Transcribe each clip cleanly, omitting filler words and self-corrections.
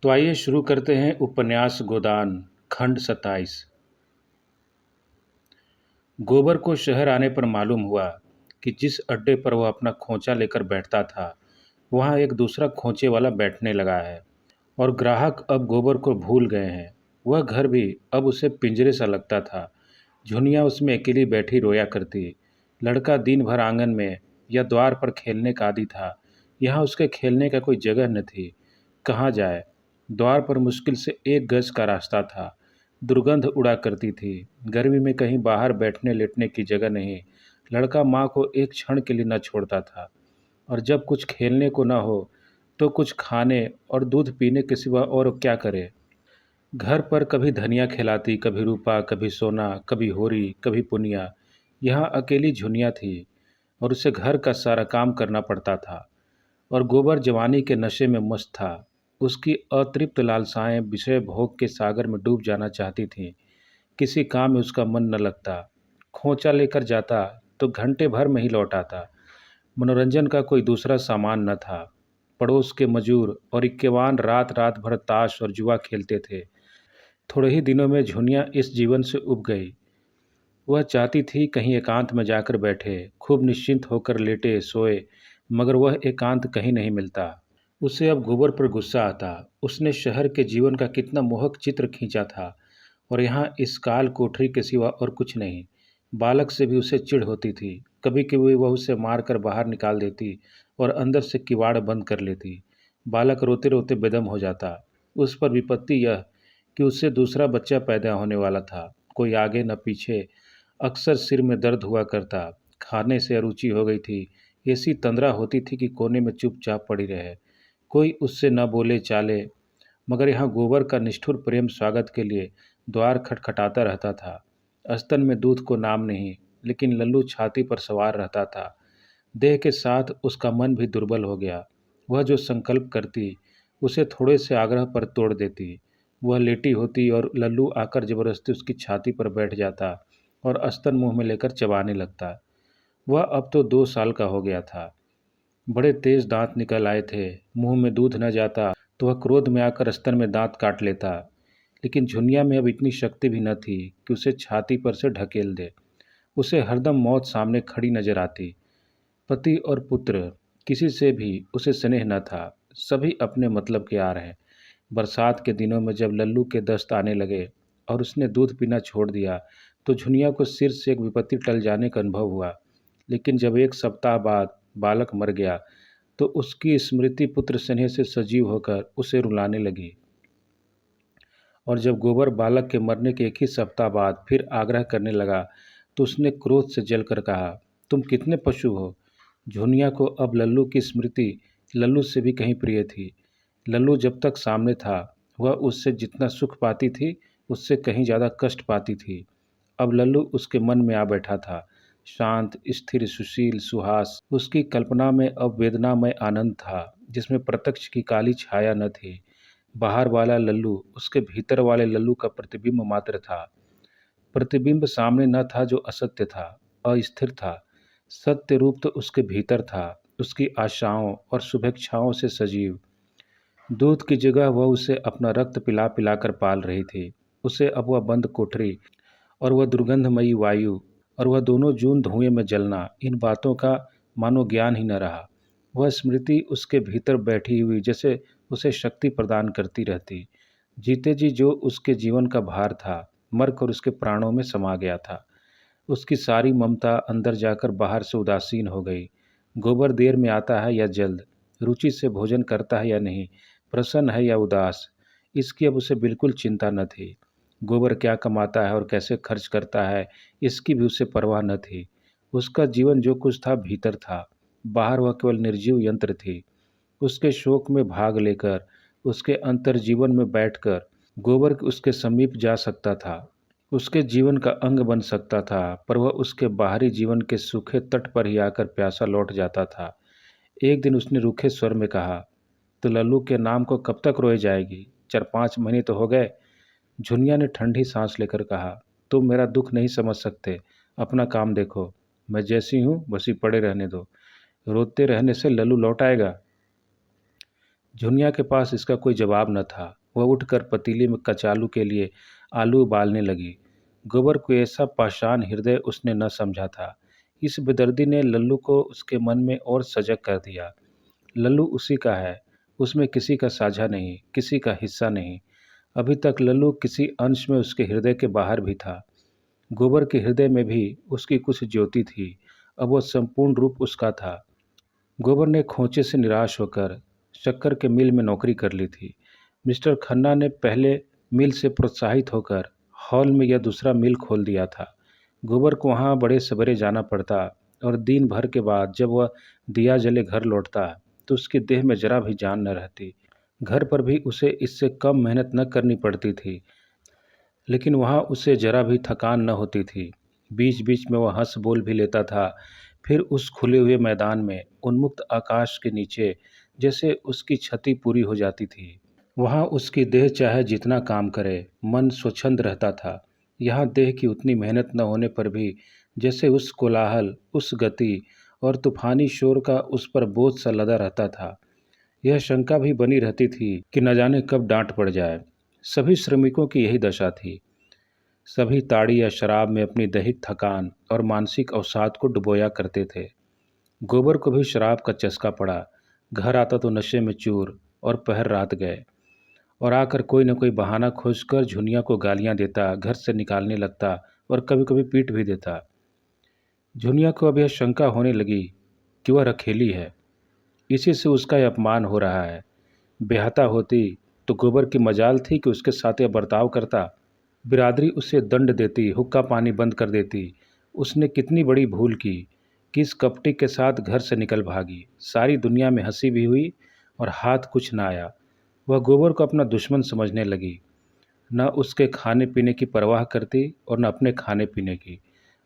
तो आइए शुरू करते हैं उपन्यास गोदान खंड 27। गोबर को शहर आने पर मालूम हुआ कि जिस अड्डे पर वह अपना खोंचा लेकर बैठता था वहाँ एक दूसरा खोंचे वाला बैठने लगा है और ग्राहक अब गोबर को भूल गए हैं। वह घर भी अब उसे पिंजरे सा लगता था। झुनिया उसमें अकेली बैठी रोया करती। लड़का दिन भर आंगन में या द्वार पर खेलने का आदी था। यहाँ उसके खेलने का कोई जगह न थी। कहाँ जाए? द्वार पर मुश्किल से 1 गज का रास्ता था। दुर्गंध उड़ा करती थी। गर्मी में कहीं बाहर बैठने लेटने की जगह नहीं। लड़का माँ को एक क्षण के लिए न छोड़ता था और जब कुछ खेलने को न हो तो कुछ खाने और दूध पीने के सिवा और क्या करे। घर पर कभी धनिया खिलाती, कभी रूपा, कभी सोना, कभी होरी, कभी पुनिया। यहाँ अकेली झुनिया थी और उसे घर का सारा काम करना पड़ता था। और गोबर जवानी के नशे में मस्त था। उसकी अतृप्त लालसाएं विषय भोग के सागर में डूब जाना चाहती थीं। किसी काम में उसका मन न लगता। खोंचा लेकर जाता तो घंटे भर में ही लौट आता। मनोरंजन का कोई दूसरा सामान न था। पड़ोस के मजूर और इक्केवान रात रात भर ताश और जुआ खेलते थे। थोड़े ही दिनों में झुनिया इस जीवन से उब गई। वह चाहती थी कहीं एकांत में जाकर बैठे, खूब निश्चिंत होकर लेटे सोए, मगर वह एकांत कहीं नहीं मिलता। उसे अब गोबर पर गुस्सा आता। उसने शहर के जीवन का कितना मोहक चित्र खींचा था और यहाँ इस काल कोठरी के सिवा और कुछ नहीं। बालक से भी उसे चिढ़ होती थी। कभी कभी वह उसे मारकर बाहर निकाल देती और अंदर से किवाड़ बंद कर लेती। बालक रोते रोते बेदम हो जाता। उस पर विपत्ति यह कि उससे दूसरा बच्चा पैदा होने वाला था। कोई आगे न पीछे। अक्सर सिर में दर्द हुआ करता। खाने से अरुचि हो गई थी। ऐसी तंद्रा होती थी कि कोने में चुपचाप पड़ी रहे, कोई उससे न बोले चाले। मगर यहाँ गोबर का निष्ठुर प्रेम स्वागत के लिए द्वार खटखटाता रहता था। स्तन में दूध को नाम नहीं, लेकिन लल्लू छाती पर सवार रहता था। देह के साथ उसका मन भी दुर्बल हो गया। वह जो संकल्प करती उसे थोड़े से आग्रह पर तोड़ देती। वह लेटी होती और लल्लू आकर जबरदस्ती उसकी छाती पर बैठ जाता और स्तन मुंह में लेकर चबाने लगता। वह अब तो 2 साल का हो गया था। बड़े तेज दांत निकल आए थे। मुंह में दूध न जाता तो वह क्रोध में आकर स्तन में दांत काट लेता। लेकिन झुनिया में अब इतनी शक्ति भी न थी कि उसे छाती पर से ढकेल दे। उसे हरदम मौत सामने खड़ी नजर आती। पति और पुत्र, किसी से भी उसे स्नेह न था। सभी अपने मतलब के आ रहे। बरसात के दिनों में जब लल्लू के दस्त आने लगे और उसने दूध पीना छोड़ दिया तो झुनिया को सिर से एक विपत्ति टल जाने का अनुभव हुआ। लेकिन जब 1 सप्ताह बाद बालक मर गया तो उसकी स्मृति पुत्र स्नेह से सजीव होकर उसे रुलाने लगी। और जब गोबर बालक के मरने के 1 ही सप्ताह बाद फिर आग्रह करने लगा तो उसने क्रोध से जलकर कहा, तुम कितने पशु हो। झुनिया को अब लल्लू की स्मृति लल्लू से भी कहीं प्रिय थी। लल्लू जब तक सामने था वह उससे जितना सुख पाती थी उससे कहीं ज़्यादा कष्ट पाती थी। अब लल्लू उसके मन में आ बैठा था। शांत, स्थिर, सुशील, सुहास। उसकी कल्पना में अब वेदनामय आनंद था जिसमें प्रत्यक्ष की काली छाया न थी। बाहर वाला लल्लू उसके भीतर वाले लल्लू का प्रतिबिंब मात्र था। प्रतिबिंब सामने न था जो असत्य था, अस्थिर था। सत्य रूप तो उसके भीतर था, उसकी आशाओं और शुभेच्छाओं से सजीव। दूध की जगह वह उसे अपना रक्त पिला पिलाकर पाल रही थी। उसे अब वह बंद कोठरी और वह दुर्गंधमयी वायु और वह दोनों जून धुएं में जलना, इन बातों का मानो ज्ञान ही न रहा। वह स्मृति उसके भीतर बैठी हुई जैसे उसे शक्ति प्रदान करती रहती। जीते जी जो उसके जीवन का भार था मरकर उसके प्राणों में समा गया था। उसकी सारी ममता अंदर जाकर बाहर से उदासीन हो गई। गोबर देर में आता है या जल्द, रुचि से भोजन करता है या नहीं, प्रसन्न है या उदास, इसकी अब उसे बिल्कुल चिंता न थी। गोबर क्या कमाता है और कैसे खर्च करता है इसकी भी उसे परवाह न थी। उसका जीवन जो कुछ था भीतर था, बाहर वह केवल निर्जीव यंत्र थी। उसके शोक में भाग लेकर, उसके अंतर्जीवन में बैठकर गोबर उसके समीप जा सकता था, उसके जीवन का अंग बन सकता था, पर वह उसके बाहरी जीवन के सूखे तट पर ही आकर प्यासा लौट जाता था। एक दिन उसने रूखे स्वर में कहा, तो लल्लू के नाम को कब तक रोए जाएगी? 4-5 महीने तो हो गए। झुनिया ने ठंडी सांस लेकर कहा, तुम मेरा दुख नहीं समझ सकते। अपना काम देखो। मैं जैसी हूँ वैसी पड़े रहने दो। रोते रहने से लल्लू लौट आएगा? झुनिया के पास इसका कोई जवाब न था। वह उठकर पतीली में कचालू के लिए आलू उबालने लगी। गोबर को ऐसा पाषाण हृदय उसने न समझा था। इस बेदर्दी ने लल्लू को उसके मन में और सजग कर दिया। लल्लू उसी का है, उसमें किसी का साझा नहीं, किसी का हिस्सा नहीं। अभी तक लल्लू किसी अंश में उसके हृदय के बाहर भी था। गोबर के हृदय में भी उसकी कुछ ज्योति थी। अब वह संपूर्ण रूप उसका था। गोबर ने खोचे से निराश होकर शक्कर के मिल में नौकरी कर ली थी। मिस्टर खन्ना ने पहले मिल से प्रोत्साहित होकर हॉल में यह दूसरा मिल खोल दिया था। गोबर को वहाँ बड़े सवेरे जाना पड़ता और दिन भर के बाद जब वह दिया जले घर लौटता तो उसकी देह में जरा भी जान न रहती। घर पर भी उसे इससे कम मेहनत न करनी पड़ती थी, लेकिन वहाँ उसे जरा भी थकान न होती थी। बीच बीच में वह हंस बोल भी लेता था। फिर उस खुले हुए मैदान में उन्मुक्त आकाश के नीचे जैसे उसकी क्षति पूरी हो जाती थी। वहाँ उसकी देह चाहे जितना काम करे, मन स्वच्छंद रहता था। यहाँ देह की उतनी मेहनत न होने पर भी जैसे उस कोलाहल, उस गति और तूफानी शोर का उस पर बोझ सा लदा रहता था। यह शंका भी बनी रहती थी कि न जाने कब डांट पड़ जाए। सभी श्रमिकों की यही दशा थी। सभी ताड़ी या शराब में अपनी दैहिक थकान और मानसिक अवसाद को डुबोया करते थे। गोबर को भी शराब का चस्का पड़ा। घर आता तो नशे में चूर और पहर रात गए, और आकर कोई न कोई बहाना खोजकर झुनिया को गालियां देता, घर से निकालने लगता और कभी कभी पीट भी देता। झुनिया को अब यह शंका होने लगी कि वह रखेली है, इसी से उसका यह अपमान हो रहा है। बेहता होती तो गोबर की मजाल थी कि उसके साथ यह बर्ताव करता। बिरादरी उसे दंड देती, हुक्का पानी बंद कर देती। उसने कितनी बड़ी भूल की कि इस कपटी के साथ घर से निकल भागी। सारी दुनिया में हंसी भी हुई और हाथ कुछ न आया। वह गोबर को अपना दुश्मन समझने लगी, न उसके खाने पीने की परवाह करती और न अपने खाने पीने की।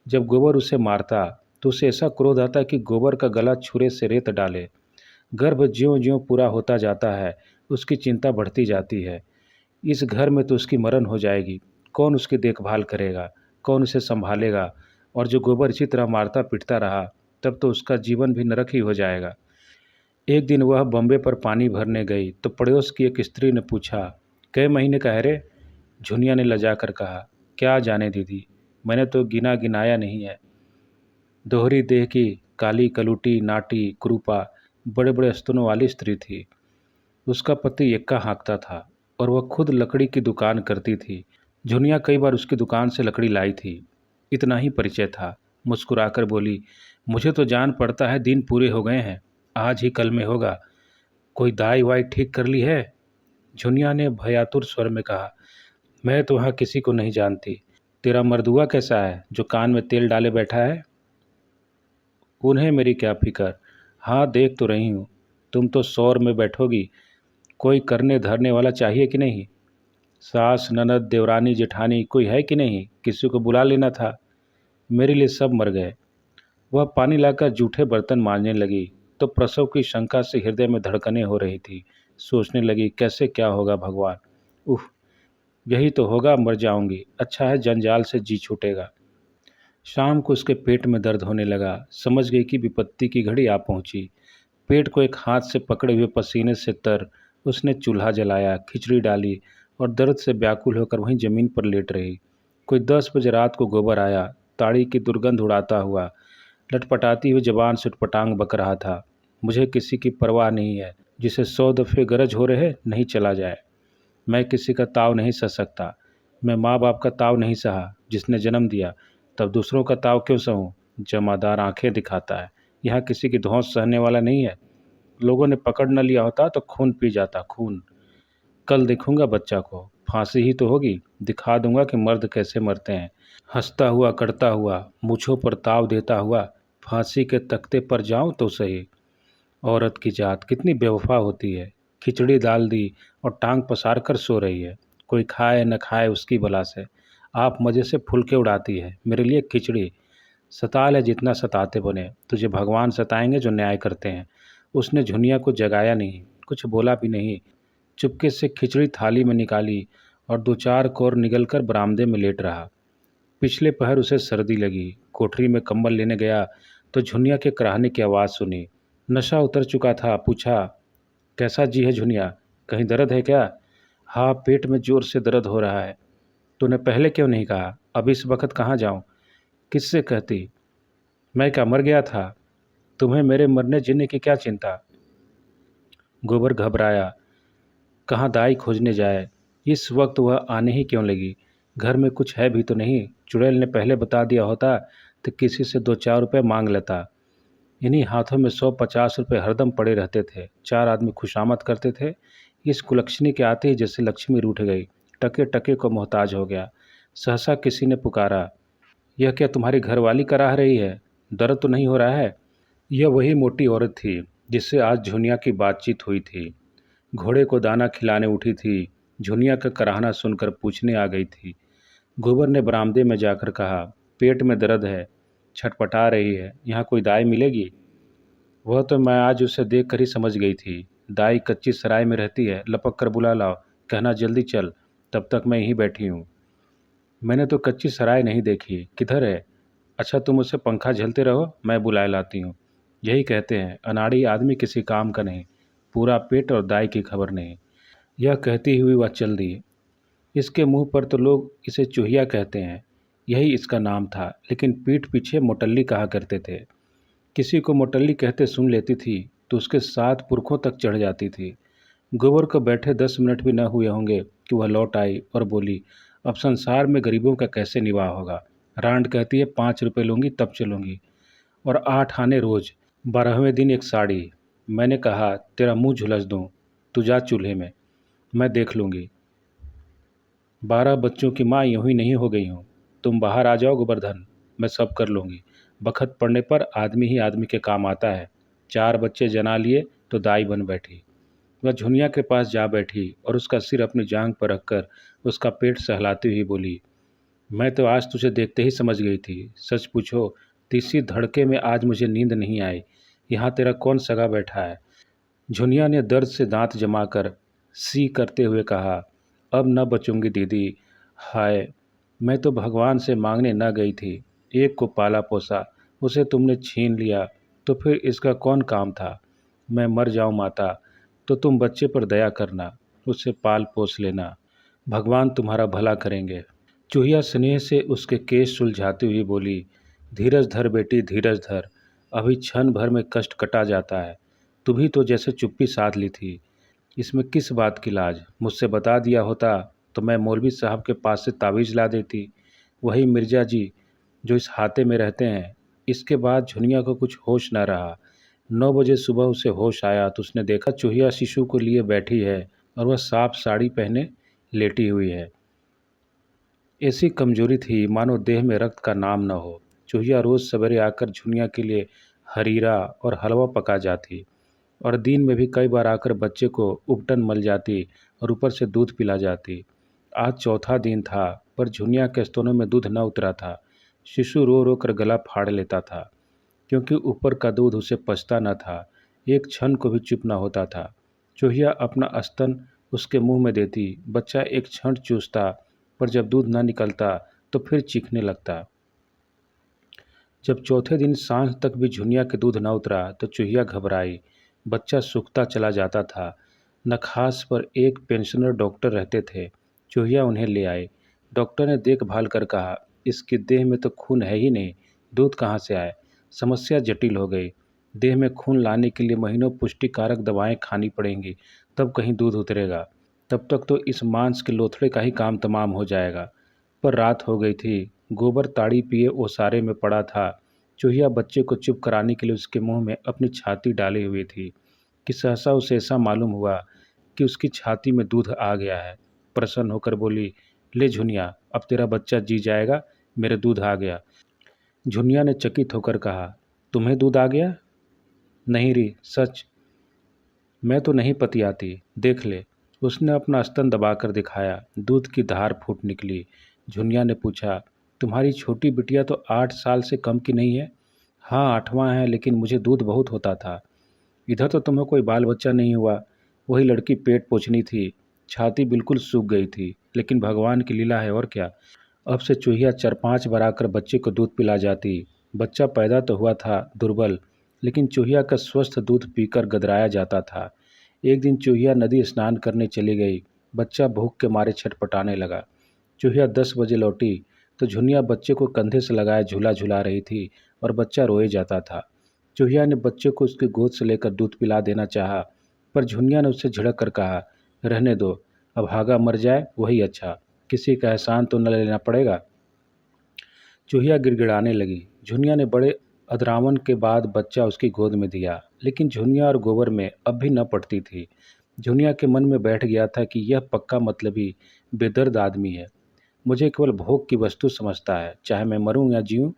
जब गोबर उसे मारता तो उसे ऐसा क्रोध आता कि गोबर का गला छुरे से रेत डाले। गर्भ ज्यों-ज्यों पूरा होता जाता है, उसकी चिंता बढ़ती जाती है। इस घर में तो उसकी मरण हो जाएगी। कौन उसकी देखभाल करेगा? कौन उसे सँभालेगा? और जो गोबर इसी तरह मारता-पीटता रहा, तब तो उसका जीवन भी नरक ही हो जाएगा। एक दिन वह बम्बे पर पानी भरने गई, तो पड़ोस की एक स्त्री ने पूछा, "कै महीने का है रे?" झुनिया ने लजाकर कहा, "क्या जाने दीदी, मैंने तो गिना-गिनाया नहीं है।" दोहरी देह की, काली कलूटी, नाटी, कुरूपा, बड़े-बड़े स्तनों वाली स्त्री थी। उसका पति एक्का हाँकता था और वह खुद लकड़ी की दुकान करती थी। झुनिया कई बार उसकी दुकान से लकड़ी लाई थी। इतना ही परिचय था। मुस्कुराकर बोली, "मुझे तो जान पड़ता है दिन पूरे हो गए हैं। आज ही कल में होगा। कोई दाई-वाई ठीक कर ली है?" झुनिया ने भयातुर स्वर में कहा, "मैं तो वहाँ किसी को नहीं जानती। तेरा मर्दुआ कैसा है, जो कान में तेल डाले बैठा है?" "उन्हें मेरी क्या फ़िक्र। हाँ, देख तो रही हूँ। तुम तो शौर में बैठोगी। कोई करने धरने वाला चाहिए कि नहीं? सास, ननद, देवरानी, जेठानी कोई है कि नहीं? किसी को बुला लेना था। मेरे लिए सब मर गए।" वह पानी लाकर जूठे बर्तन मांजने लगी तो प्रसव की शंका से हृदय में धड़कनें हो रही थी। सोचने लगी, कैसे क्या होगा भगवान। उफ, यही तो होगा, मर जाऊंगी। अच्छा है जंजाल से जी छूटेगा। शाम को उसके पेट में दर्द होने लगा। समझ गई कि विपत्ति की घड़ी आ पहुंची। पेट को एक हाथ से पकड़े हुए पसीने से तर उसने चूल्हा जलाया, खिचड़ी डाली और दर्द से व्याकुल होकर वहीं जमीन पर लेट रही। कोई 10 बजे रात को गोबर आया, ताड़ी की दुर्गंध उड़ाता हुआ, लटपटाती हुई जबान से उटपटांग बक रहा था, "मुझे किसी की परवाह नहीं है। जिसे 100 दफ़े गरज हो रहे नहीं चला जाए। मैं किसी का ताव नहीं सह सकता। मैं माँ बाप का ताव नहीं सहा, जिसने जन्म दिया, तब दूसरों का ताव क्यों सहूँ?" जमादार आंखें दिखाता है। यहाँ किसी की धौंस सहने वाला नहीं है। लोगों ने पकड़ न लिया होता तो खून पी जाता, खून। कल देखूंगा बच्चा को। फांसी ही तो होगी। दिखा दूंगा कि मर्द कैसे मरते हैं। हंसता हुआ, करता हुआ, मूछों पर ताव देता हुआ, फांसी के तख्ते पर जाऊं तो सही। औरत की जात कितनी बेवफा होती है। खिचड़ी डाल दी और टांग पसार कर सो रही है। कोई खाए न खाए उसकी बला से। आप मज़े से फुलके उड़ाती है। मेरे लिए खिचड़ी। सता ले जितना सताते बने। तुझे भगवान सताएंगे जो न्याय करते हैं। उसने झुनिया को जगाया नहीं, कुछ बोला भी नहीं। चुपके से खिचड़ी थाली में निकाली और 2-4 कौर निगलकर बरामदे में लेट रहा। पिछले पहर उसे सर्दी लगी। कोठरी में कंबल लेने गया तो झुनिया के कराहने की आवाज़ सुनी। नशा उतर चुका था। पूछा, कैसा जी है झुनिया? कहीं दर्द है क्या? हाँ, पेट में जोर से दर्द हो रहा है। तूने पहले क्यों नहीं कहा? अब इस वक्त कहाँ जाऊँ? किससे कहती? मैं क्या मर गया था? तुम्हें मेरे मरने जीने की क्या चिंता? गोबर घबराया। कहाँ दाई खोजने जाए? इस वक्त वह आने ही क्यों लगी? घर में कुछ है भी तो नहीं? चुड़ैल ने पहले बता दिया होता तो किसी से 2-4 रुपए मांग लेता। इन्हीं हाथों में 100-50 रुपए हरदम पड़े रहते थे। 4 आदमी खुशामद करते थे। इस कुलक्षणी के आते ही जैसे लक्ष्मी रूठ गई। टके टके को मोहताज हो गया। सहसा किसी ने पुकारा, यह क्या तुम्हारी घरवाली कराह रही है? दर्द तो नहीं हो रहा है? यह वही मोटी औरत थी जिससे आज झुनिया की बातचीत हुई थी। घोड़े को दाना खिलाने उठी थी। झुनिया का कराहना सुनकर पूछने आ गई थी। गोबर ने बरामदे में जाकर कहा, पेट में दर्द है, छटपटा रही है, यहाँ कोई दाई मिलेगी? वह तो मैं आज उसे देख कर ही समझ गई थी। दाई कच्ची सराय में रहती है, लपक कर बुला लाओ, कहना जल्दी चल, तब तक मैं यहीं बैठी हूँ। मैंने तो कच्ची सराय नहीं देखी, किधर है? अच्छा तुम उसे पंखा झलते रहो, मैं बुलाए लाती हूँ। यही कहते हैं अनाड़ी आदमी किसी काम का नहीं, पूरा पेट और दाई की खबर नहीं। यह कहती हुई वह चल दी। इसके मुंह पर तो लोग इसे चूहिया कहते हैं, यही इसका नाम था, लेकिन पीठ पीछे मोटल्ली कहा करते थे। किसी को मोटल्ली कहते सुन लेती थी तो उसके 7 पुरखों तक चढ़ जाती थी। गोबर को बैठे 10 मिनट भी न हुए होंगे कि वह लौट आई और बोली, अब संसार में गरीबों का कैसे निवाह होगा? रांड कहती है 5 रुपये लूँगी तब चलूँगी, और 8 आने रोज, 12वें दिन एक साड़ी। मैंने कहा तेरा मुंह झुलस दूँ, तू जा चूल्हे में, मैं देख लूँगी। 12 बच्चों की माँ यूं ही नहीं हो गई हूँ। तुम बाहर आ जाओ गोवर्धन, मैं सब कर लूँगी। बखत पड़ने पर आदमी ही आदमी के काम आता है। 4 बच्चे जना लिए तो दाई बन बैठी। वह झुनिया के पास जा बैठी और उसका सिर अपनी जांघ पर रखकर उसका पेट सहलाती हुई बोली, मैं तो आज तुझे देखते ही समझ गई थी। सच पूछो तो इसी धड़के में आज मुझे नींद नहीं आई। यहाँ तेरा कौन सगा बैठा है? झुनिया ने दर्द से दांत जमाकर सी करते हुए कहा, अब न बचूंगी दीदी। हाय, मैं तो भगवान से मांगने न गई थी। एक को पाला पोसा, उसे तुमने छीन लिया, तो फिर इसका कौन काम था? मैं मर जाऊं माता तो तुम बच्चे पर दया करना, उसे पाल पोस लेना, भगवान तुम्हारा भला करेंगे। चूहिया स्नेह से उसके केश सुलझाती हुई बोली, धीरज धर बेटी, धीरज धर, अभी क्षण भर में कष्ट कटा जाता है। तू भी तो जैसे चुप्पी साध ली थी, इसमें किस बात की लाज? मुझसे बता दिया होता तो मैं मौलवी साहब के पास से तावीज़ ला देती, वही मिर्जा जी जो इस हाते में रहते हैं। इसके बाद झुनिया को कुछ होश न रहा। 9 बजे सुबह उसे होश आया तो उसने देखा चूहिया शिशु को लिए बैठी है और वह साफ साड़ी पहने लेटी हुई है। ऐसी कमजोरी थी मानो देह में रक्त का नाम न हो। चूहिया रोज सवेरे आकर झुनिया के लिए हरीरा और हलवा पका जाती और दिन में भी कई बार आकर बच्चे को उपटन मल जाती और ऊपर से दूध पिला जाती। आज चौथा दिन था पर झुनिया के स्तनों में दूध न उतरा था। शिशु रो रो कर गला फाड़ लेता था क्योंकि ऊपर का दूध उसे पचता न था। एक क्षण को भी चुप न होता था। चूहिया अपना स्तन उसके मुंह में देती, बच्चा एक क्षण चूसता, पर जब दूध न निकलता तो फिर चीखने लगता। जब चौथे दिन सांझ तक भी झुनिया के दूध न उतरा तो चूहिया घबराई। बच्चा सूखता चला जाता था। नखास पर एक पेंशनर डॉक्टर रहते थे। चूहिया उन्हें ले आए। डॉक्टर ने देखभाल कर कहा, इसकी देह में तो खून है ही नहीं, दूध कहाँ से आए? समस्या जटिल हो गई। देह में खून लाने के लिए महीनों पुष्टिकारक दवाएं खानी पड़ेंगी, तब कहीं दूध उतरेगा। तब तक तो इस मांस के लोथड़े का ही काम तमाम हो जाएगा। पर रात हो गई थी। गोबर ताड़ी पिए ओसारे में पड़ा था। चूहिया बच्चे को चुप कराने के लिए उसके मुंह में अपनी छाती डाली हुई थी कि सहसा उसे ऐसा मालूम हुआ कि उसकी छाती में दूध आ गया है। प्रसन्न होकर बोली, ले झुनिया, अब तेरा बच्चा जी जाएगा, मेरे दूध आ गया। झुनिया ने चकित होकर कहा, तुम्हें दूध आ गया? नहीं री, सच। मैं तो नहीं पतियाती, देख ले। उसने अपना स्तन दबाकर दिखाया। दूध की धार फूट निकली। झुनिया ने पूछा, तुम्हारी छोटी बिटिया तो 8 साल से कम की नहीं है? हाँ, 8वां है, लेकिन मुझे दूध बहुत होता था। इधर तो तुम्हें कोई बाल बच्चा नहीं हुआ। वही लड़की पेट पोछनी थी, छाती बिल्कुल सूख गई थी, लेकिन भगवान की लीला है और क्या। अब से चूहिया 4-5 बार आकर बच्चे को दूध पिला जाती। बच्चा पैदा तो हुआ था दुर्बल, लेकिन चूहिया का स्वस्थ दूध पीकर गदराया जाता था। एक दिन चूहिया नदी स्नान करने चली गई। बच्चा भूख के मारे छटपटाने लगा। चूहिया 10 बजे लौटी तो झुनिया बच्चे को कंधे से लगाए झूला झुला रही थी और बच्चा रोए जाता था। चूहिया ने बच्चे को उसकी गोद से लेकर दूध पिला देना चाहा, पर झुनिया ने उससे झिड़क कर कहा, रहने दो, अब भागा मर जाए वही अच्छा, किसी का एहसान तो न लेना पड़ेगा। चूहिया गिड़गिड़ाने लगी। झुनिया ने बड़े अधरावन के बाद बच्चा उसकी गोद में दिया, लेकिन झुनिया और गोबर में अब भी न पड़ती थी। झुनिया के मन में बैठ गया था कि यह पक्का मतलबी बेदर्द आदमी है, मुझे केवल भोग की वस्तु समझता है, चाहे मैं मरूं या जीऊं,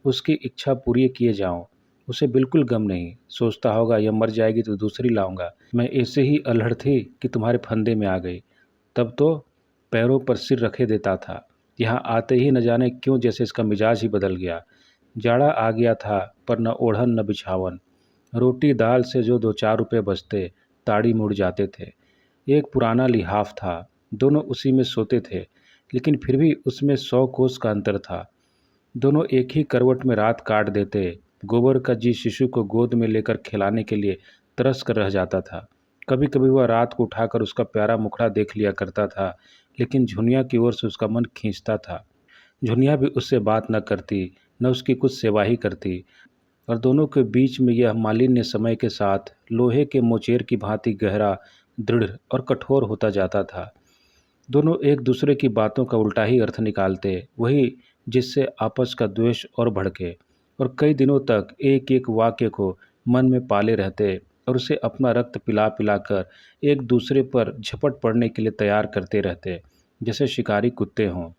उसकी इच्छा पूरी किए जाऊं। उसे बिल्कुल गम नहीं, सोचता होगा यह मर जाएगी तो दूसरी लाऊंगा। मैं ऐसे ही अल्हड़ थी कि तुम्हारे फंदे में आ गई, तब तो पैरों पर सिर रखे देता था। यहाँ आते ही न जाने क्यों जैसे इसका मिजाज ही बदल गया। जाड़ा आ गया था, पर न ओढ़न न बिछावन। रोटी दाल से जो 2-4 रुपए बचते, ताड़ी मुड़ जाते थे। एक पुराना लिहाफ था, दोनों उसी में सोते थे, लेकिन फिर भी उसमें 100 कोस का अंतर था। दोनों एक ही करवट में रात काट देते। गोबर का जी शिशु को गोद में लेकर खिलाने के लिए तरस कर रह जाता था। कभी कभी वह रात को उठाकर उसका प्यारा मुखड़ा देख लिया करता था, लेकिन झुनिया की ओर से उसका मन खींचता था। झुनिया भी उससे बात न करती, न उसकी कुछ सेवा ही करती, और दोनों के बीच में यह मालिन्य समय के साथ लोहे के मोचेर की भांति गहरा, दृढ़ और कठोर होता जाता था। दोनों एक दूसरे की बातों का उल्टा ही अर्थ निकालते, वही जिससे आपस का द्वेष और भड़के, और कई दिनों तक एक एक वाक्य को मन में पाले रहते और उसे अपना रक्त पिला पिलाकर एक दूसरे पर झपट पड़ने के लिए तैयार करते रहते, जैसे शिकारी कुत्ते हों।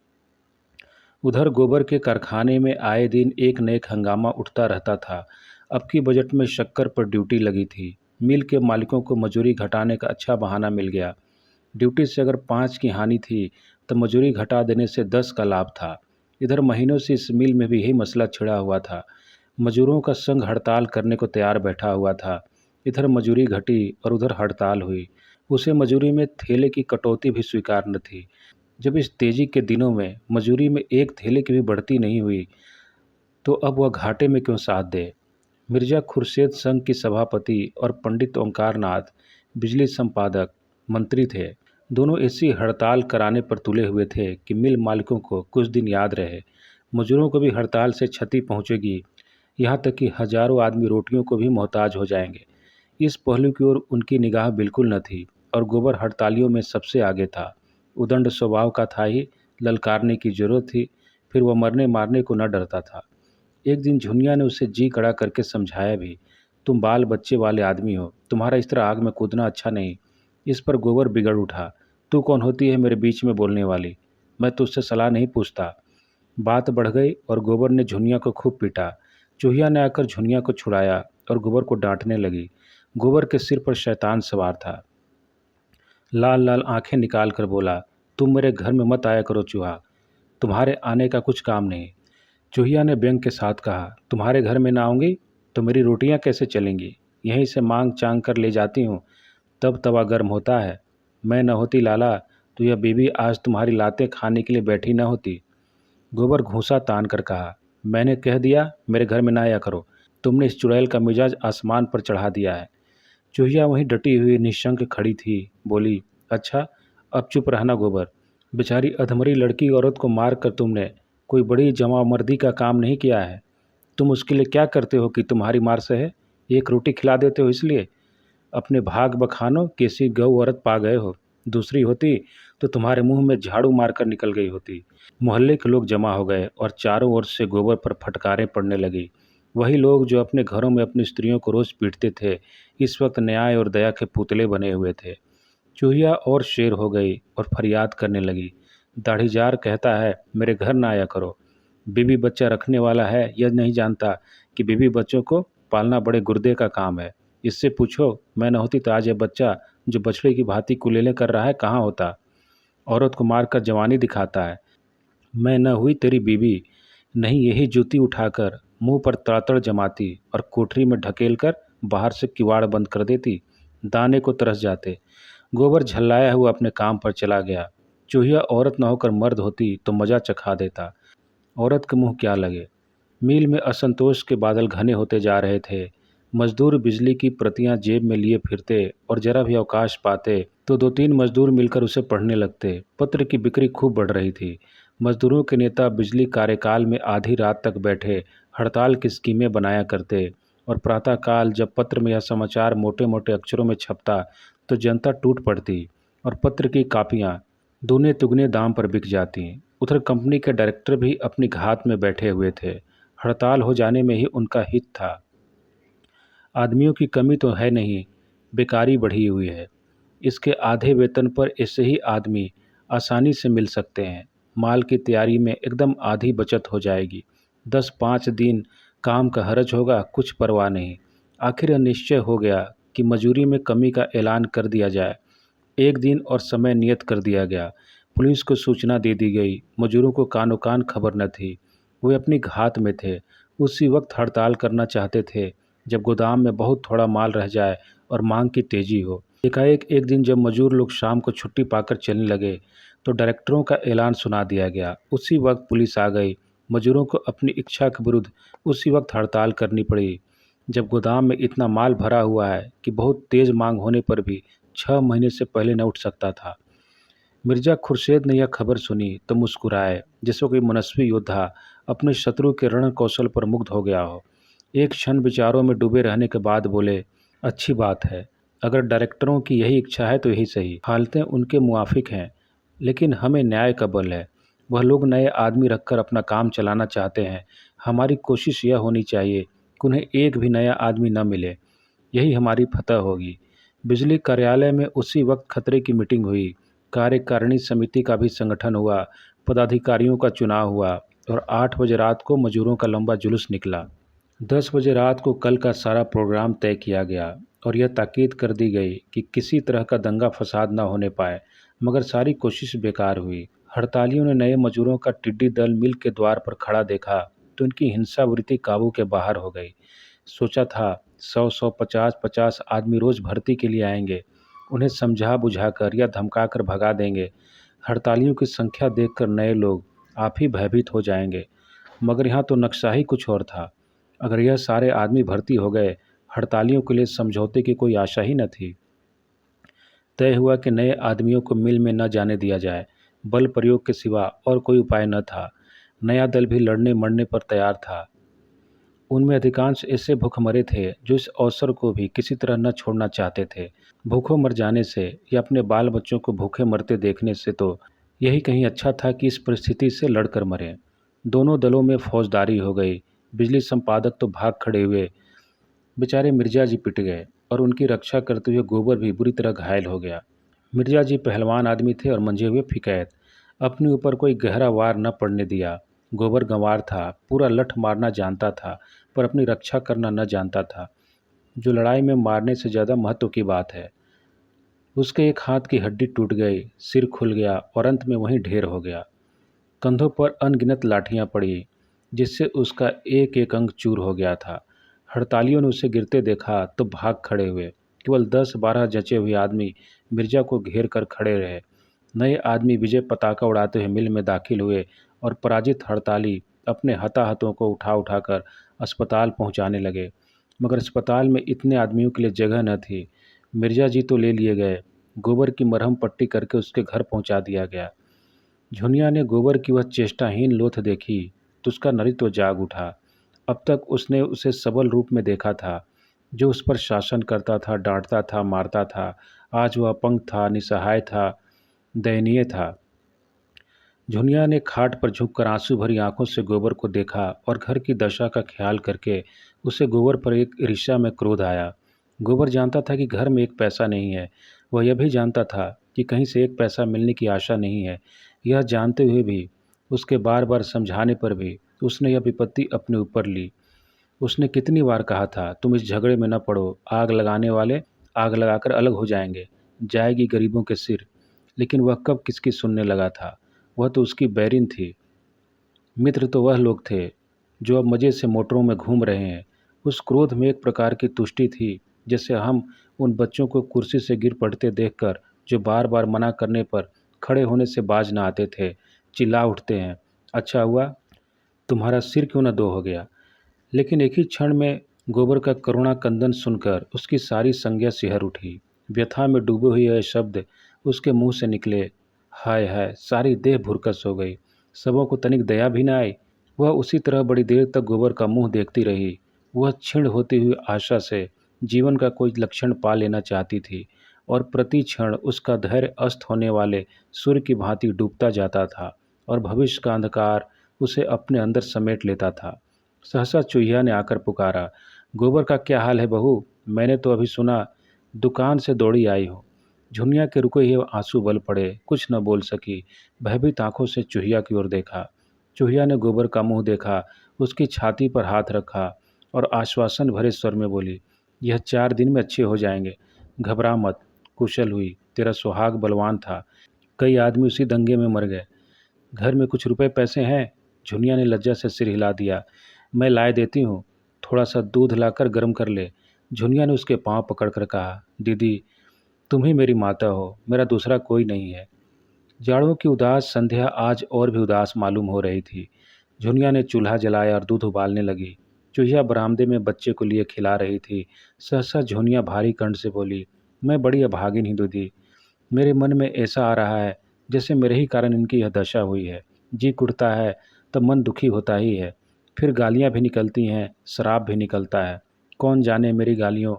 उधर गोबर के कारखाने में आए दिन एक न एक हंगामा उठता रहता था। अब की बजट में शक्कर पर ड्यूटी लगी थी। मिल के मालिकों को मजूरी घटाने का अच्छा बहाना मिल गया। ड्यूटी से अगर 5 की हानि थी तो मजूरी घटा देने से 10 का लाभ था। इधर महीनों से इस मिल में भी यही मसला छिड़ा हुआ था। मजूरों का संघ हड़ताल करने को तैयार बैठा हुआ था। इधर मजूरी घटी और उधर हड़ताल हुई। उसे मजूरी में थेले की कटौती भी स्वीकार न थी। जब इस तेजी के दिनों में मजूरी में एक थेले की भी बढ़ती नहीं हुई, तो अब वह घाटे में क्यों साथ दे। मिर्जा खुर्शेद संघ की सभापति और पंडित ओंकारनाथ बिजली संपादक मंत्री थे। दोनों ऐसी हड़ताल कराने पर तुले हुए थे कि मिल मालिकों को कुछ दिन याद रहे। मजदूरों को भी हड़ताल से क्षति पहुंचेगी, यहाँ तक कि हजारों आदमी रोटियों को भी मोहताज हो जाएंगे। इस पहलू की ओर उनकी निगाह बिल्कुल न थी, और गोबर हड़तालियों में सबसे आगे था। उदंड स्वभाव का था ही, ललकारने की जरूरत थी, फिर वह मरने मारने को न डरता था। एक दिन झुनिया ने उसे जी कड़ा करके समझाया भी, तुम बाल बच्चे वाले आदमी हो, तुम्हारा इस तरह आग में कूदना अच्छा नहीं। इस पर गोबर बिगड़ उठा, तू कौन होती है मेरे बीच में बोलने वाली, मैं तुझसे सलाह नहीं पूछता। बात बढ़ गई और गोबर ने झुनिया को खूब पीटा। चूहिया ने आकर झुनिया को छुड़ाया और गोबर को डांटने लगी। गोबर के सिर पर शैतान सवार था। लाल लाल आंखें निकाल कर बोला, तुम मेरे घर में मत आया करो चूहा, तुम्हारे आने का कुछ काम नहीं। चूहिया ने व्यंग के साथ कहा, तुम्हारे घर में ना आऊँगी तो मेरी रोटियां कैसे चलेंगी, यहीं से मांग चांग कर ले जाती हूँ, तब तवा गर्म होता है। मैं न होती लाला तो यह बीबी आज तुम्हारी लातें खाने के लिए बैठी न होती। गोबर घूंसा तान कर कहा, मैंने कह दिया मेरे घर में ना आया करो, तुमने इस चुड़ैल का मिजाज आसमान पर चढ़ा दिया है। चूहिया वहीं डटी हुई निशंक खड़ी थी, बोली, अच्छा अब चुप रहना गोबर, बेचारी अधमरी लड़की औरत को मार कर तुमने कोई बड़ी जमामर्दी का काम नहीं किया है। तुम उसके लिए क्या करते हो कि तुम्हारी मार से है, एक रोटी खिला देते हो इसलिए। अपने भाग बखानो कि ऐसी गौ औरत पा गए हो, दूसरी होती तो तुम्हारे मुंह में झाड़ू मारकर निकल गई होती। मोहल्ले के लोग जमा हो गए और चारों ओर से गोबर पर फटकारें पड़ने लगी। वही लोग जो अपने घरों में अपनी स्त्रियों को रोज पीटते थे, इस वक्त न्याय और दया के पुतले बने हुए थे। चूहिया और शेर हो गई और फरियाद करने लगी, दाढ़ीजार कहता है मेरे घर ना आया करो, बीवी बच्चा रखने वाला है, यह नहीं जानता कि बीवी बच्चों को पालना बड़े गुर्दे का काम है। इससे पूछो मैं न होती तो आज यह बच्चा जो बछड़े की भांति कुलेलें कर रहा है कहाँ होता। औरत को मारकर जवानी दिखाता है। मैं न हुई तेरी बीवी, नहीं यही जूती उठाकर मुंह पर तड़तड़ जमाती और कोठरी में ढकेल कर बाहर से किवाड़ बंद कर देती, दाने को तरस जाते। गोबर झल्लाया हुआ अपने काम पर चला गया। चूहिया औरत न होकर मर्द होती तो मजा चखा देता, औरत के मुंह क्या लगे। मील में असंतोष के बादल घने होते जा रहे थे। मजदूर बिजली की प्रतियां जेब में लिए फिरते और जरा भी अवकाश पाते तो दो तीन मजदूर मिलकर उसे पढ़ने लगते। पत्र की बिक्री खूब बढ़ रही थी। मजदूरों के नेता बिजली कार्यकाल में आधी रात तक बैठे हड़ताल की स्कीमें बनाया करते और प्रातःकाल जब पत्र में यह समाचार मोटे मोटे अक्षरों में छपता तो जनता टूट पड़ती और पत्र की कापियां दूने तुगने दाम पर बिक जाती। उधर कंपनी के डायरेक्टर भी अपनी घात में बैठे हुए थे। हड़ताल हो जाने में ही उनका हित था। आदमियों की कमी तो है नहीं, बेकारी बढ़ी हुई है। इसके आधे वेतन पर ऐसे ही आदमी आसानी से मिल सकते हैं। माल की तैयारी में एकदम आधी बचत हो जाएगी। 10-5 दिन काम का हरज होगा, कुछ परवाह नहीं। आखिर यह निश्चय हो गया कि मजूरी में कमी का ऐलान कर दिया जाए। एक दिन और समय नियत कर दिया गया। पुलिस को सूचना दे दी गई। मजूरों को कानो कान खबर न थी। वे अपनी घात में थे। उसी वक्त हड़ताल करना चाहते थे जब गोदाम में बहुत थोड़ा माल रह जाए और मांग की तेजी हो। एकाएक एक दिन जब मजूर लोग शाम को छुट्टी पाकर चलने लगे तो डायरेक्टरों का ऐलान सुना दिया गया। उसी वक्त पुलिस आ गई। मजूरों को अपनी इच्छा के विरुद्ध उसी वक्त हड़ताल करनी पड़ी जब गोदाम में इतना माल भरा हुआ है कि बहुत तेज मांग होने पर भी 6 महीने से पहले न उठ सकता था। मिर्जा खुर्शीद ने यह खबर सुनी तो मुस्कुराए जैसे कोई मनस्वी योद्धा अपने शत्रु के रण कौशल पर मुग्ध हो गया हो। एक क्षण विचारों में डूबे रहने के बाद बोले, अच्छी बात है। अगर डायरेक्टरों की यही इच्छा है तो यही सही। हालतें उनके मुआफिक हैं, लेकिन हमें न्याय का बल है। वह लोग नए आदमी रखकर अपना काम चलाना चाहते हैं। हमारी कोशिश यह होनी चाहिए कि उन्हें एक भी नया आदमी न मिले। यही हमारी फतह होगी। बिजली कार्यालय में उसी वक्त खतरे की मीटिंग हुई। कार्यकारिणी समिति का भी संगठन हुआ। पदाधिकारियों का चुनाव हुआ और 8 बजे रात को मजूरों का लंबा जुलूस निकला। 10 बजे रात को कल का सारा प्रोग्राम तय किया गया और यह ताकीद कर दी गई कि किसी तरह का दंगा फसाद न होने पाए, मगर सारी कोशिश बेकार हुई। हड़तालियों ने नए मजूरों का टिड्डी दल मिल के द्वार पर खड़ा देखा तो उनकी हिंसावृत्ति काबू के बाहर हो गई। सोचा था 100-100, 50-50 आदमी रोज भर्ती के लिए आएंगे। उन्हें समझा बुझाकर या धमकाकर भगा देंगे। हड़तालियों की संख्या देखकर नए लोग आप ही भयभीत हो जाएंगे। मगर यहाँ तो नक्शा ही कुछ और था। अगर यह सारे आदमी भर्ती हो गए, हड़तालियों के लिए समझौते की कोई आशा ही न थी। तय हुआ कि नए आदमियों को मिल में न जाने दिया जाए। बल प्रयोग के सिवा और कोई उपाय न था। नया दल भी लड़ने मरने पर तैयार था। उनमें अधिकांश ऐसे भूखमरे थे जो इस अवसर को भी किसी तरह न छोड़ना चाहते थे। भूखों मर जाने से या अपने बाल बच्चों को भूखे मरते देखने से तो यही कहीं अच्छा था कि इस परिस्थिति से लड़कर मरें। दोनों दलों में फौजदारी हो गई। बिजली संपादक तो भाग खड़े हुए। बेचारे मिर्जा जी पिट गए और उनकी रक्षा करते हुए गोबर भी बुरी तरह घायल हो गया। मिर्जा जी पहलवान आदमी थे और मंझे हुए फिकैत। अपने ऊपर कोई गहरा वार न पड़ने दिया। गोबर गंवार था, पूरा लठ मारना जानता था पर अपनी रक्षा करना न जानता था, जो लड़ाई में मारने से ज़्यादा महत्व की बात है। उसके एक हाथ की हड्डी टूट गई, सिर खुल गया और अंत में वहीं ढेर हो गया। कंधों पर अनगिनत लाठियां पड़ी जिससे उसका एक एक अंग चूर हो गया था। हड़तालियों ने उसे गिरते देखा तो भाग खड़े हुए। केवल 10-12 जचे हुए आदमी मिर्जा को घेर कर खड़े रहे। नए आदमी विजय पताका उड़ाते हुए मिल में दाखिल हुए और पराजित हड़ताली अपने हताहतों को उठा उठाकर अस्पताल पहुंचाने लगे। मगर अस्पताल में इतने आदमियों के लिए जगह न थी। मिर्जा जी तो ले लिए गए। गोबर की मरहम पट्टी करके उसके घर पहुंचा दिया गया। झुनिया ने गोबर की वह चेष्टाहीन लोथ देखी तो उसका नरित्व जाग उठा। अब तक उसने उसे सबल रूप में देखा था, जो उस पर शासन करता था, डांटता था, मारता था। आज वह अपंग था, निसहाय था, दयनीय था। झुनिया ने खाट पर झुककर आंसू भरी आंखों से गोबर को देखा और घर की दशा का ख्याल करके उसे गोबर पर एक ईर्ष्या में क्रोध आया। गोबर जानता था कि घर में एक पैसा नहीं है। वह यह भी जानता था कि कहीं से एक पैसा मिलने की आशा नहीं है। यह जानते हुए भी उसके बार बार समझाने पर भी उसने यह विपत्ति अपने ऊपर ली। उसने कितनी बार कहा था, तुम इस झगड़े में न पड़ो, आग लगाने वाले आग लगाकर अलग हो जाएंगे, जाएगी गरीबों के सिर। लेकिन वह कब किसकी सुनने लगा था। वह तो उसकी बैरिन थी। मित्र तो वह लोग थे जो अब मज़े से मोटरों में घूम रहे हैं। उस क्रोध में एक प्रकार की तुष्टि थी, जैसे हम उन बच्चों को कुर्सी से गिर पड़ते देखकर जो बार बार मना करने पर खड़े होने से बाज न आते थे, चिल्ला उठते हैं, अच्छा हुआ तुम्हारा सिर क्यों न दो हो गया। लेकिन एक ही क्षण में गोबर का करुणा कंदन सुनकर उसकी सारी संज्ञा सिहर उठी। व्यथा में डूबे हुए यह शब्द उसके मुंह से निकले। हाय हाय, सारी देह भुरकस हो गई। सबों को तनिक दया भी न आई। वह उसी तरह बड़ी देर तक गोबर का मुंह देखती रही। वह क्षीण होती हुई आशा से जीवन का कोई लक्षण पा लेना चाहती थी, और प्रति क्षण उसका धैर्य अस्त होने वाले सूर्य की भांति डूबता जाता था और भविष्य का अंधकार उसे अपने अंदर समेट लेता था। सहसा चूहिया ने आकर पुकारा, गोबर का क्या हाल है बहू? मैंने तो अभी सुना दुकान से दौड़ी आई हो। झुनिया के रुके हुए आंसू बल पड़े, कुछ न बोल सकी। भयभीत आंखों से चूहिया की ओर देखा। चूहिया ने गोबर का मुंह देखा, उसकी छाती पर हाथ रखा और आश्वासन भरे स्वर में बोली, यह 4 दिन में अच्छे हो जाएंगे, घबरा मत। कुशल हुई, तेरा सुहाग बलवान था, कई आदमी उसी दंगे में मर गए। घर में कुछ रुपए पैसे हैं? झुनिया ने लज्जा से सिर हिला दिया। मैं लाए देती हूँ, थोड़ा सा दूध लाकर गर्म कर ले। झुनिया ने उसके पांव पकड़कर कहा, दीदी तुम ही मेरी माता हो, मेरा दूसरा कोई नहीं है। जाड़ों की उदास संध्या आज और भी उदास मालूम हो रही थी। झुनिया ने चूल्हा जलाया और दूध उबालने लगी। चूहिया बरामदे में बच्चे को लिए खिला रही थी। सहसा झुनिया भारी कंठ से बोली, मैं बड़ी अभागिन ही दीदी। मेरे मन में ऐसा आ रहा है जैसे मेरे ही कारण इनकी यह दशा हुई है। जी कुड़ता है तब मन दुखी होता ही है, फिर गालियाँ भी निकलती हैं, शराब भी निकलता है। कौन जाने मेरी गालियों।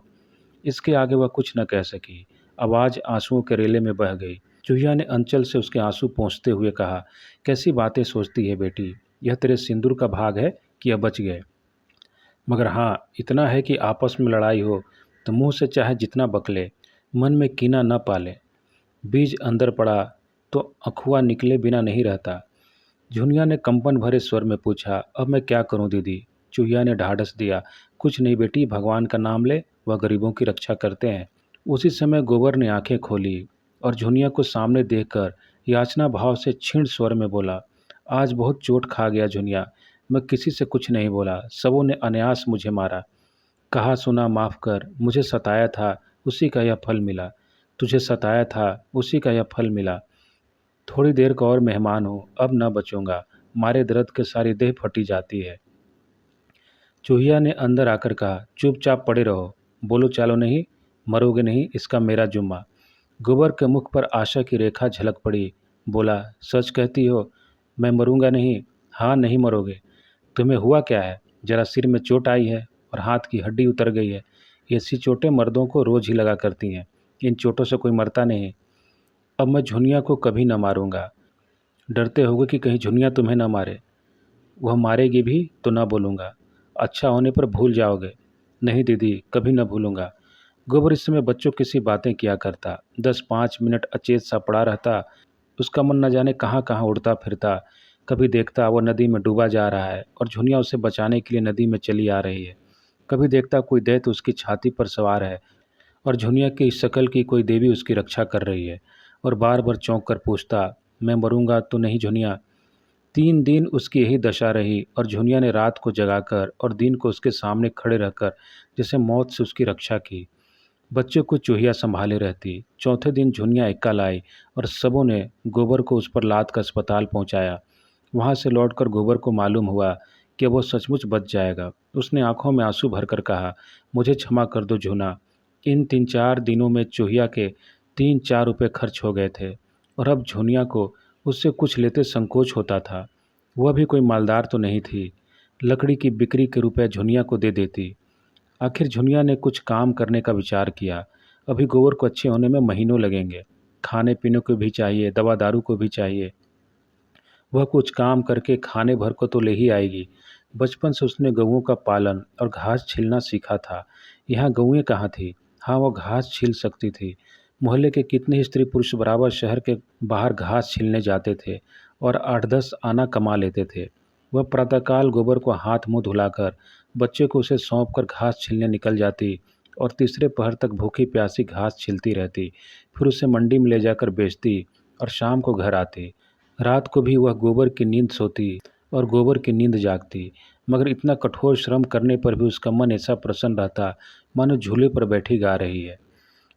इसके आगे वह कुछ न कह सकी। आवाज़ आंसुओं के रेले में बह गई। चूहिया ने अंचल से उसके आंसू पोंछते हुए कहा, कैसी बातें सोचती है बेटी, यह तेरे सिंदूर का भाग है कि अब बच गए। मगर हाँ, इतना है कि आपस में लड़ाई हो तो मुंह से चाहे जितना बकले, मन में कीना न पाले। बीज अंदर पड़ा तो अखुआ निकले बिना नहीं रहता। झुनिया ने कंपन भरे स्वर में पूछा, अब मैं क्या करूं दीदी? चूहिया ने ढाढ़स दिया, कुछ नहीं बेटी, भगवान का नाम ले, वह गरीबों की रक्षा करते हैं। उसी समय गोबर ने आंखें खोली और झुनिया को सामने देखकर याचना भाव से क्षीण स्वर में बोला, आज बहुत चोट खा गया झुनिया, मैं किसी से कुछ नहीं बोला, सबों ने अनायास मुझे मारा। कहा सुना माफ़ कर, मुझे सताया था उसी का यह फल मिला। तुझे सताया था उसी का यह फल मिला। थोड़ी देर का और मेहमान हूँ, अब न बचूंगा, मारे दर्द के सारी देह फटी जाती है। चूहिया ने अंदर आकर कहा, चुपचाप पड़े रहो, बोलो चालो नहीं, मरोगे नहीं, इसका मेरा जुम्मा। गोबर के मुख पर आशा की रेखा झलक पड़ी। बोला, सच कहती हो? मैं मरूंगा नहीं? हाँ, नहीं मरोगे। तुम्हें हुआ क्या है? जरा सिर में चोट आई है और हाथ की हड्डी उतर गई है। ऐसी चोटें मर्दों को रोज ही लगा करती हैं, इन चोटों से कोई मरता नहीं। अब मैं झुनिया को कभी न मारूंगा। डरते होगे कि कहीं झुनिया तुम्हें न मारे। वह मारेगी भी तो न बोलूँगा। अच्छा होने पर भूल जाओगे। नहीं दीदी, कभी न भूलूंगा। गोबर इस समय बच्चों की सी बातें किया करता। 10-5 मिनट अचेत सा पड़ा रहता। उसका मन न जाने कहाँ कहाँ उड़ता फिरता। कभी देखता वह नदी में डूबा जा रहा है और झुनिया उसे बचाने के लिए नदी में चली आ रही है। कभी देखता कोई दैत्य उसकी छाती पर सवार है और झुनिया की शकल की कोई देवी उसकी रक्षा कर रही है, और बार बार चौंक कर पूछता, मैं मरूंगा तो नहीं झुनिया? 3 दिन उसकी यही दशा रही और झुनिया ने रात को जगाकर और दिन को उसके सामने खड़े रहकर जैसे मौत से उसकी रक्षा की। बच्चे को चूहिया संभाले रहती। चौथे दिन झुनिया एक्का लाई और सबों ने गोबर को उस पर लाद कर अस्पताल पहुंचाया। वहां से लौटकर गोबर को मालूम हुआ कि वो सचमुच बच जाएगा। उसने आंखों में आंसू भरकर कहा, मुझे क्षमा कर दो झूना। इन 3-4 दिनों में चूहिया के 3-4 रुपये खर्च हो गए थे, और अब झुनिया को उससे कुछ लेते संकोच होता था। वह भी कोई मालदार तो नहीं थी, लकड़ी की बिक्री के रुपए झुनिया को दे देती। आखिर झुनिया ने कुछ काम करने का विचार किया। अभी गोबर को अच्छे होने में महीनों लगेंगे। खाने पीने को भी चाहिए, दवा दारू को भी चाहिए। वह कुछ काम करके खाने भर को तो ले ही आएगी। बचपन से उसने गऊओं का पालन और घास छीलना सीखा था। यहाँ गऊएं कहाँ थी? हाँ, वह घास छील सकती थी। मोहल्ले के कितने ही स्त्री पुरुष बराबर शहर के बाहर घास छीलने जाते थे और 8-10 आना कमा लेते थे। वह प्रातःकाल गोबर को हाथ मुंह धुलाकर बच्चे को उसे सौंप कर घास छीलने निकल जाती और तीसरे पहर तक भूखी प्यासी घास छीलती रहती। फिर उसे मंडी में ले जाकर बेचती और शाम को घर आती। रात को भी वह गोबर की नींद सोती और गोबर की नींद जागती, मगर इतना कठोर श्रम करने पर भी उसका मन ऐसा प्रसन्न रहता मानो झूले पर बैठी गा रही है।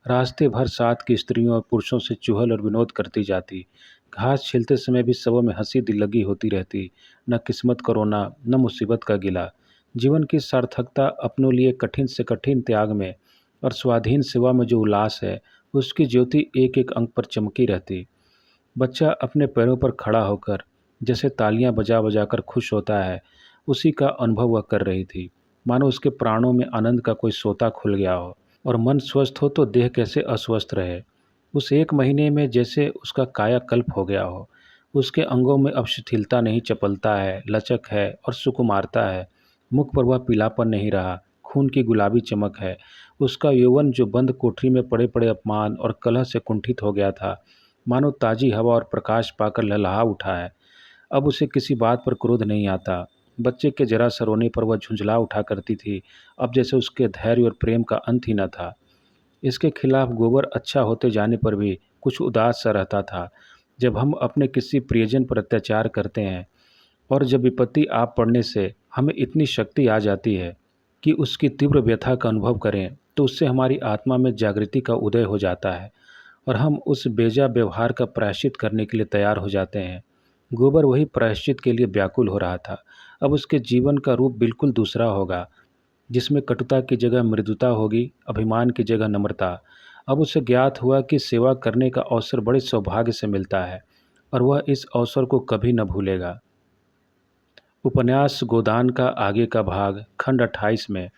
रास्ते भर साथ की स्त्रियों और पुरुषों से चुहल और विनोद करती जाती। घास छीलते समय भी सबों में हंसी दिल लगी होती रहती। न किस्मत का रोना, न मुसीबत का गिला। जीवन की सार्थकता अपनों लिए कठिन से कठिन त्याग में और स्वाधीन सेवा में जो उल्लास है, उसकी ज्योति एक एक अंक पर चमकी रहती। बच्चा अपने पैरों पर खड़ा होकर जैसे तालियां बजा बजा कर खुश होता है, उसी का अनुभव वह कर रही थी। मानो उसके प्राणों में आनंद का कोई सोता खुल गया हो। और मन स्वस्थ हो तो देह कैसे अस्वस्थ रहे। उस एक महीने में जैसे उसका कायाकल्प हो गया हो। उसके अंगों में अब शिथिलता नहीं, चपलता है, लचक है और सुकुमारता है। मुख पर वह पीलापन नहीं रहा, खून की गुलाबी चमक है। उसका यौवन जो बंद कोठरी में पड़े पड़े अपमान और कलह से कुंठित हो गया था, मानो ताजी हवा और प्रकाश पाकर लहलहा उठा है। अब उसे किसी बात पर क्रोध नहीं आता। बच्चे के जरा सा रोने पर वह झुंझला उठा करती थी। अब जैसे उसके धैर्य और प्रेम का अंत ही न था। इसके खिलाफ गोबर अच्छा होते जाने पर भी कुछ उदास सा रहता था। जब हम अपने किसी प्रियजन पर अत्याचार करते हैं और जब विपत्ति आ पड़ने से हमें इतनी शक्ति आ जाती है कि उसकी तीव्र व्यथा का अनुभव करें, तो उससे हमारी आत्मा में जागृति का उदय हो जाता है और हम उस बेजा व्यवहार का प्रायश्चित करने के लिए तैयार हो जाते हैं। गोबर वही प्रायश्चित के लिए व्याकुल हो रहा था। अब उसके जीवन का रूप बिल्कुल दूसरा होगा, जिसमें कटुता की जगह मृदुता होगी, अभिमान की जगह नम्रता। अब उसे ज्ञात हुआ कि सेवा करने का अवसर बड़े सौभाग्य से मिलता है और वह इस अवसर को कभी न भूलेगा। उपन्यास गोदान का आगे का भाग खंड 28 में